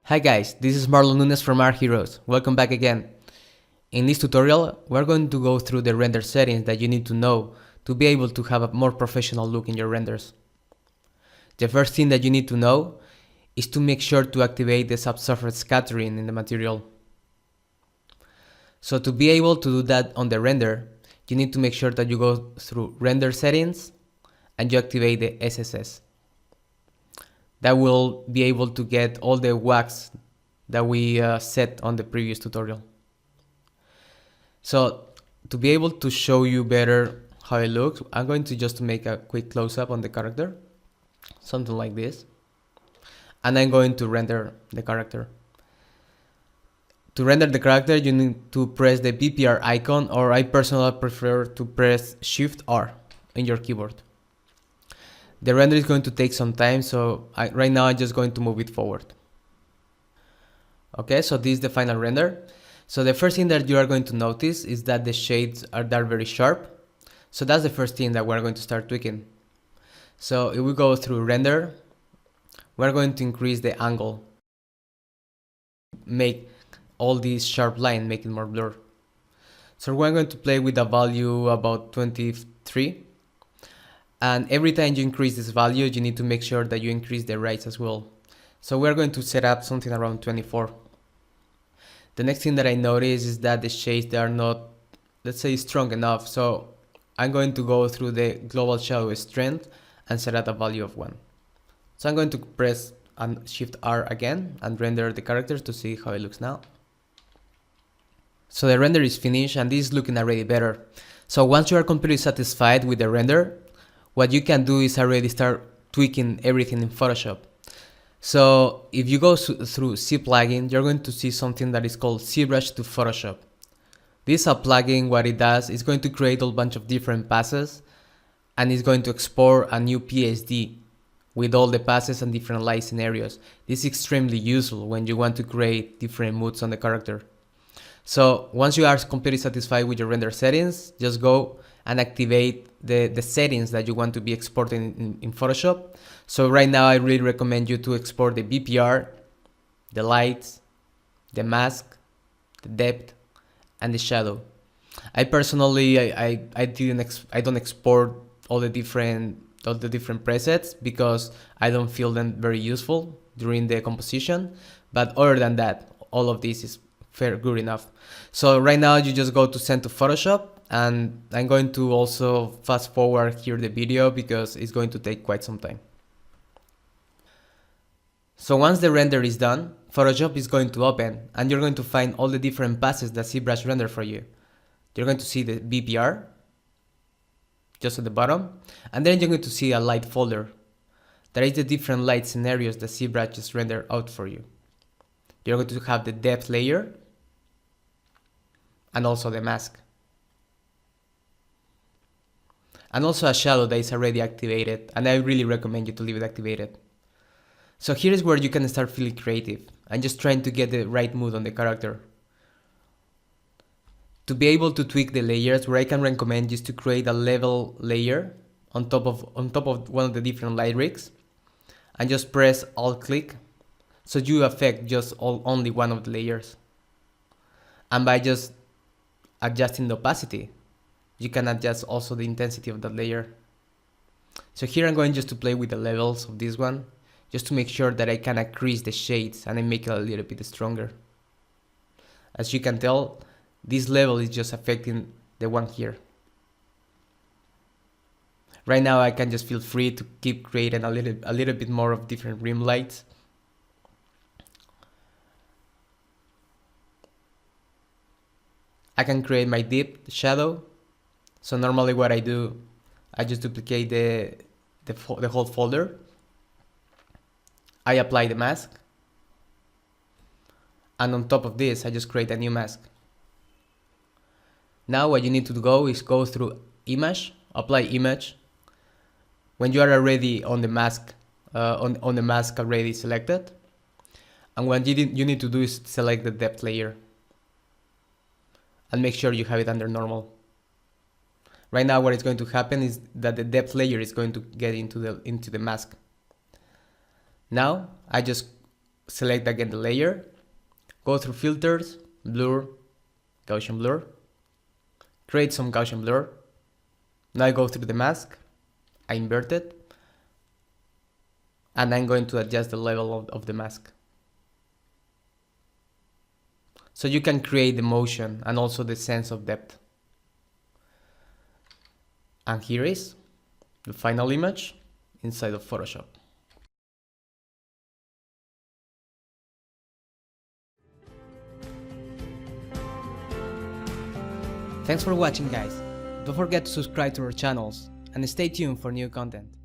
Hi guys, this is Marlon Nunes from Art Heroes. Welcome back again. In this tutorial, we're going to go through the render settings that you need to know to be able to have a more professional look in your renders. The first thing that you need to know is to make sure to activate the subsurface scattering in the material. So to be able to do that on the render, you need to make sure that you go through render settings and you activate the SSS. That will be able to get all the wax that we set on the previous tutorial. So to be able to show you better how it looks, I'm going to just make a quick close-up on the character, something like this, and I'm going to render the character. To render the character, you need to press the BPR icon, or I personally prefer to press Shift R in your keyboard. The render is going to take some time, so right now I'm just going to move it forward. Okay, so this is the final render. So the first thing that you are going to notice is that the shades are very sharp. So that's the first thing that we're going to start tweaking. So if we go through render, we're going to increase the angle, make all these sharp lines, make it more blur. So we're going to play with a value about 23. And every time you increase this value, you need to make sure that you increase the rates as well. So we're going to set up something around 24. The next thing that I notice is that the shades, they are not, let's say, strong enough. So I'm going to go through the global shadow strength and set up a value of 1. So I'm going to press Shift R again and render the character to see how it looks now. So the render is finished and this is looking already better. So once you are completely satisfied with the render, what you can do is already start tweaking everything in Photoshop. So if you go through Z plugin, you're going to see something that is called Zbush to Photoshop. This is a plugin. What it does is going to create a whole bunch of different passes and it's going to export a new PSD with all the passes and different light scenarios. This is extremely useful when you want to create different moods on the character. So once you are completely satisfied with your render settings, just go and activate the settings that you want to be exporting in Photoshop. So right now I really recommend you to export the BPR, the lights, the mask, the depth, and the shadow. I personally I don't export all the different presets because I don't feel them very useful during the composition. But other than that, all of this is good enough. So right now you just go to send to Photoshop, and I'm going to also fast forward here the video because it's going to take quite some time. So once the render is done, Photoshop is going to open and you're going to find all the different passes that ZBrush render for you. You're going to see the BPR just at the bottom, and then you're going to see a light folder. That is the different light scenarios that ZBrush just rendered out for you. You're going to have the depth layer and also the mask. And also a shadow that is already activated, and I really recommend you to leave it activated. So here is where you can start feeling creative and just trying to get the right mood on the character. To be able to tweak the layers, where I can recommend is to create a level layer on top of one of the different light rigs, and just press Alt click so you affect just only one of the layers. And by just adjusting the opacity, you can adjust also the intensity of that layer. So here I'm going just to play with the levels of this one, just to make sure that I can increase the shades and I make it a little bit stronger. As you can tell, this level is just affecting the one here. Right now I can just feel free to keep creating a little bit more of different rim lights. I can create my deep shadow. So normally what I do, I just duplicate the whole folder. I apply the mask. And on top of this, I just create a new mask. Now what you need to go is go through image, apply image. When you are already on the mask, on the mask already selected. And what you need to do is select the depth layer. And make sure you have it under normal. Right now what is going to happen is that the depth layer is going to get into the mask. Now I just select again the layer, go through filters, blur, Gaussian blur, create some Gaussian blur. Now I go through the mask, I invert it, and I'm going to adjust the level of the mask. So you can create the motion and also the sense of depth. And here is the final image inside of Photoshop. Thanks for watching, guys. Don't forget to subscribe to our channels and stay tuned for new content.